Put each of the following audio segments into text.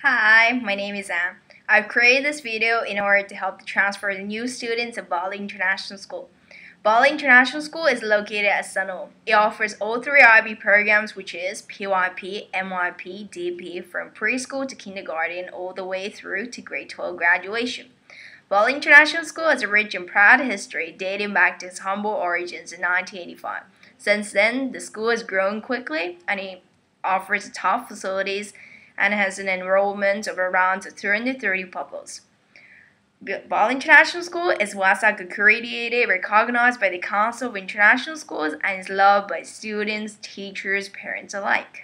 Hi, my name is Anne. I've created this video in order to help transfer the new students of Bali International School. Bali International School is located at Sanur. It offers all three IB programs, which is PYP, MYP, DP, from preschool to kindergarten all the way through to grade 12 graduation. Bali International School has a rich and proud history dating back to its humble origins in 1985. Since then, the school has grown quickly and it offers top facilities and has an enrollment of around 230 pupils. Bali International School is WASAC accredited, recognized by the Council of International Schools, and is loved by students, teachers, parents alike.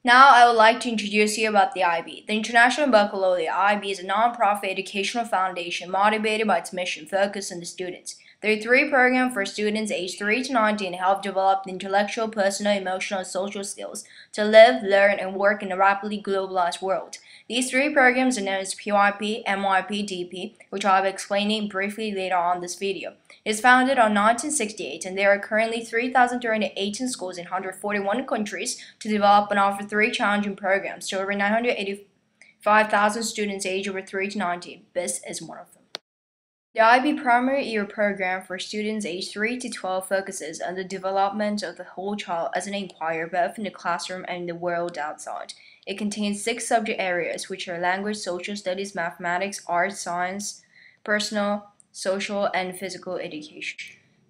Now I would like to introduce you about the IB. The International Baccalaureate IB is a non-profit educational foundation motivated by its mission focused on the students. There are three programs for students aged 3 to 19 to help develop the intellectual, personal, emotional, and social skills to live, learn, and work in a rapidly globalized world. These three programs are known as PYP, MYP, DP, which I'll be explaining briefly later on in this video. It was founded in 1968, and there are currently 3,318 schools in 141 countries to develop and offer three challenging programs to over 985,000 students aged over 3 to 19. BIS is one of them. The IB primary year program for students aged 3 to 12 focuses on the development of the whole child as an inquirer both in the classroom and in the world outside. It contains 6 subject areas, which are language, social studies, mathematics, art, science, personal, social, and physical education.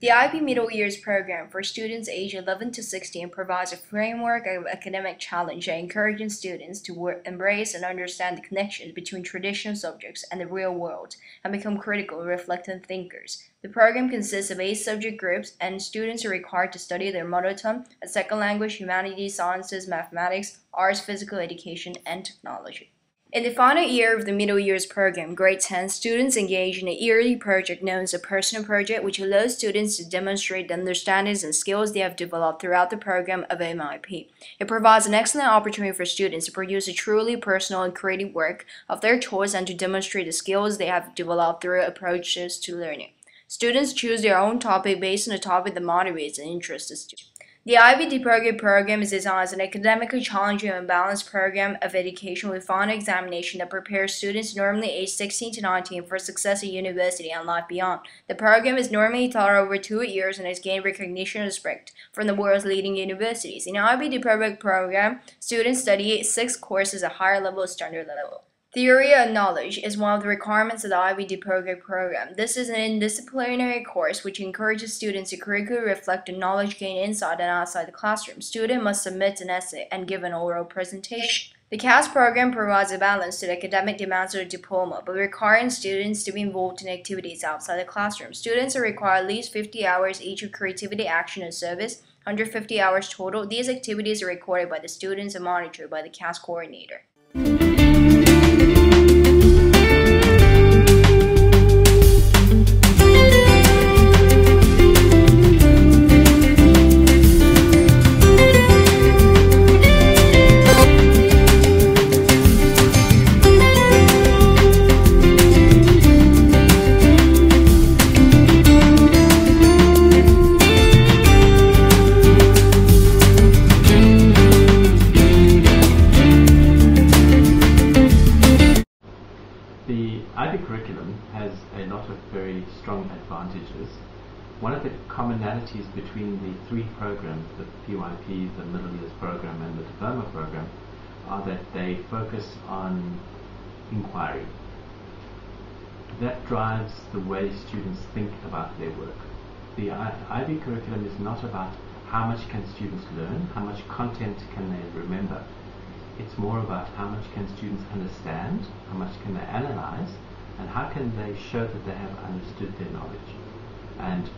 The IB Middle Years program for students aged 11 to 16 provides a framework of academic challenge that encourages students to embrace and understand the connections between traditional subjects and the real world and become critical, reflective thinkers. The program consists of 8 subject groups, and students are required to study their mother tongue, a second language, humanities, sciences, mathematics, arts, physical education, and technology. In the final year of the Middle Years program, grade 10, students engage in a yearly project known as a personal project, which allows students to demonstrate the understandings and skills they have developed throughout the program of MIP. It provides an excellent opportunity for students to produce a truly personal and creative work of their choice and to demonstrate the skills they have developed through approaches to learning. Students choose their own topic based on the topic that motivates and interests the student. The IB program is designed as an academically challenging and balanced program of education with final examination that prepares students normally aged 16 to 19 for success at university and life beyond. The program is normally taught over 2 years and has gained recognition and respect from the world's leading universities. In the IB program, students study 6 courses at higher level standard level. Theory and knowledge is one of the requirements of the IB program. This is an interdisciplinary course which encourages students to critically reflect on knowledge gained inside and outside the classroom. Students must submit an essay and give an oral presentation. The CAS program provides a balance to the academic demands of the diploma, but requiring students to be involved in activities outside the classroom. Students are required at least 50 hours each of creativity, action, and service, 150 hours total. These activities are recorded by the students and monitored by the CAS coordinator. The IB curriculum has a lot of very strong advantages. One of the commonalities between the 3 programs, the PYP, the Middle Years program, and the Diploma program, are that they focus on inquiry. That drives the way students think about their work. The IB curriculum is not about how much can students learn, how much content can they remember. It's more about how much can students understand, how much can they analyze, and how can they show that they have understood their knowledge. And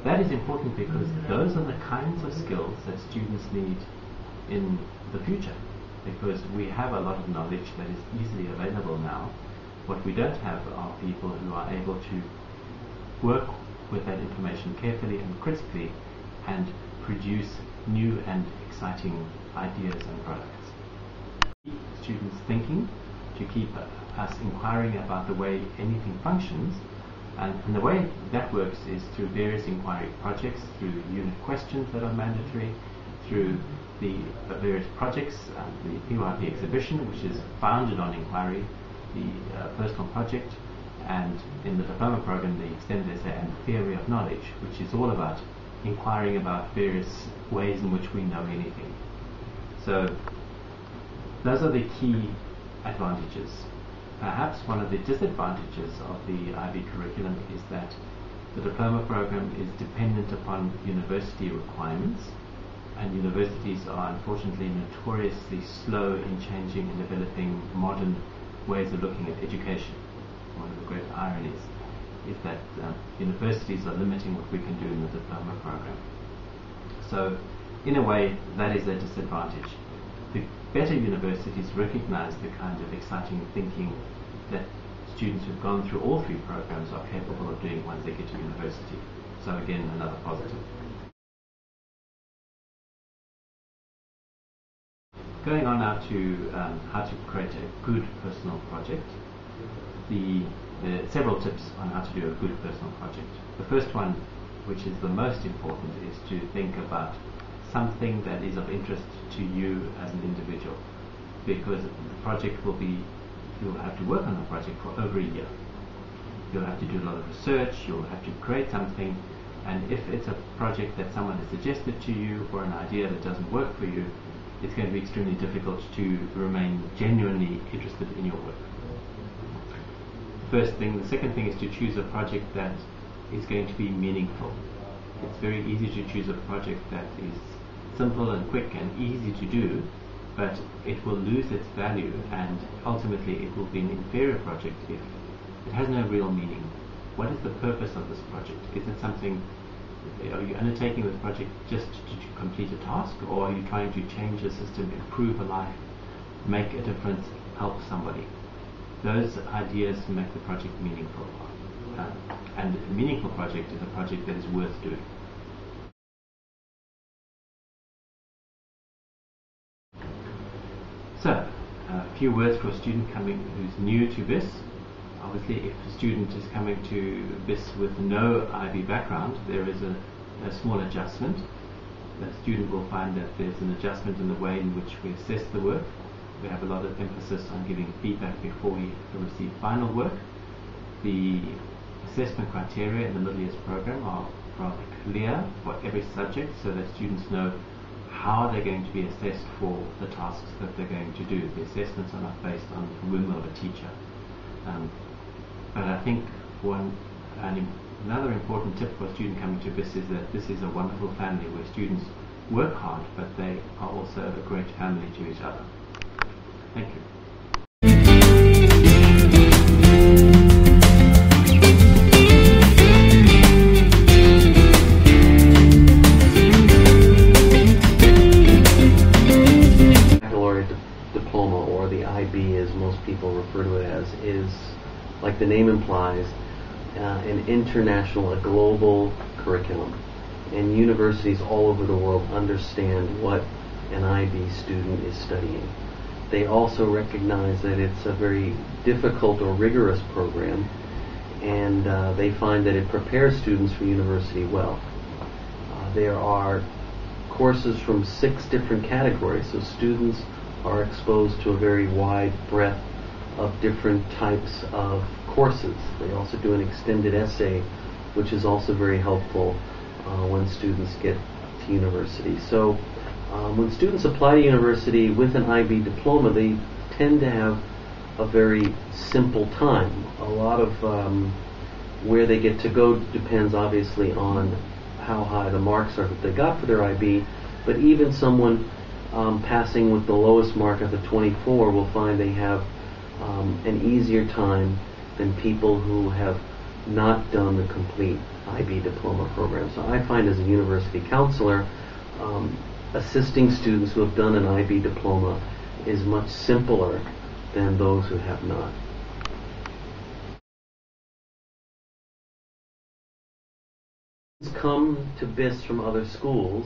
that is important because those are the kinds of skills that students need in the future, because we have a lot of knowledge that is easily available now. What we don't have are people who are able to work with that information carefully and critically and produce new and exciting ideas and products. Students thinking, to keep us inquiring about the way anything functions, And the way that works is through various inquiry projects, through unit questions that are mandatory, through the various projects, the PYP exhibition, which is founded on inquiry, the personal project, and in the diploma program, the extended essay and theory of knowledge, which is all about inquiring about various ways in which we know anything. So those are the key advantages. Perhaps one of the disadvantages of the IB curriculum is that the diploma program is dependent upon university requirements, and universities are unfortunately notoriously slow in changing and developing modern ways of looking at education. One of the great ironies is that universities are limiting what we can do in the diploma program. So in a way, that is a disadvantage. The better universities recognize the kind of exciting thinking that students who've gone through all three programs are capable of doing once they get to university. So again, another positive. Going on now to how to create a good personal project. There are several tips on how to do a good personal project. The first one, which is the most important, is to think about something that is of interest to you as an individual, because the project will be, you'll have to work on the project for over a year. You'll have to do a lot of research, you'll have to create something, and if it's a project that someone has suggested to you or an idea that doesn't work for you, it's going to be extremely difficult to remain genuinely interested in your work. First thing. The second thing is to choose a project that is going to be meaningful. It's very easy to choose a project that is simple and quick and easy to do, but it will lose its value and ultimately it will be an inferior project if it has no real meaning. What is the purpose of this project? Is it something, are you undertaking this project just to complete a task, or are you trying to change a system, improve a life, make a difference, help somebody? Those ideas make the project meaningful. And a meaningful project is a project that is worth doing. So, a few words for a student who's new to BIS. Obviously, if a student is coming to BIS with no IB background, there is a small adjustment. The student will find that there's an adjustment in the way in which we assess the work. We have a lot of emphasis on giving feedback before we receive final work. The assessment criteria in the middle years program are rather clear for every subject, so that students know how they're going to be assessed for the tasks that they're going to do. The assessments are not based on the whim of a teacher. But I think another important tip for a student coming to BIS is that this is a wonderful family where students work hard, but they are also a great family to each other. Thank you. Baccalaureate diploma, or the IB as most people refer to it as, is, like the name implies, an international, a global curriculum. And universities all over the world understand what an IB student is studying. They also recognize that it's a very difficult or rigorous program, and they find that it prepares students for university well. There are courses from 6 different categories, so students are exposed to a very wide breadth of different types of courses. They also do an extended essay, which is also very helpful when students get to university. So when students apply to university with an IB diploma, they tend to have a very simple time. A lot of where they get to go depends obviously on how high the marks are that they got for their IB, but even someone passing with the lowest mark of the 24 will find they have an easier time than people who have not done the complete IB diploma program. So I find as a university counselor, assisting students who have done an IB diploma is much simpler than those who have not. Come to BIS from other schools.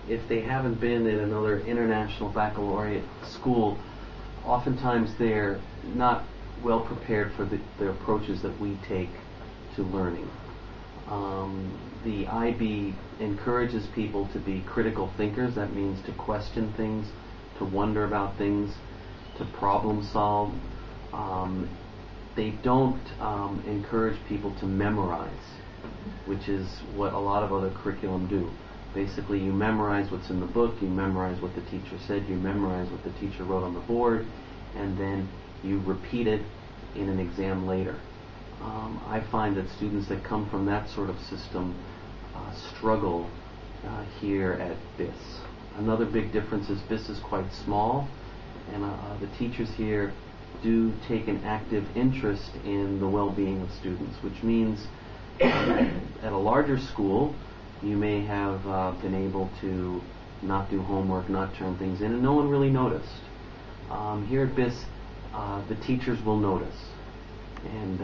If they haven't been in another international baccalaureate school, oftentimes they're not well prepared for the approaches that we take to learning. The IB encourages people to be critical thinkers. That means to question things, to wonder about things, to problem solve. They don't encourage people to memorize, which is what a lot of other curriculum do. Basically, you memorize what's in the book, you memorize what the teacher said, you memorize what the teacher wrote on the board, and then you repeat it in an exam later. I find that students that come from that sort of system struggle here at BIS. Another big difference is BIS is quite small, and the teachers here do take an active interest in the well-being of students, which means at a larger school you may have been able to not do homework, not turn things in, and no one really noticed. Here at BIS, the teachers will notice, and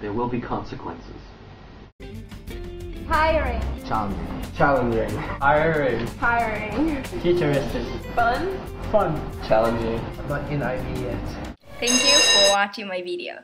there will be consequences. Hiring. Challenging. Challenging. Hiring. Hiring. Futuristic. Fun. Fun. Challenging. I'm not in IB yet. Thank you for watching my video.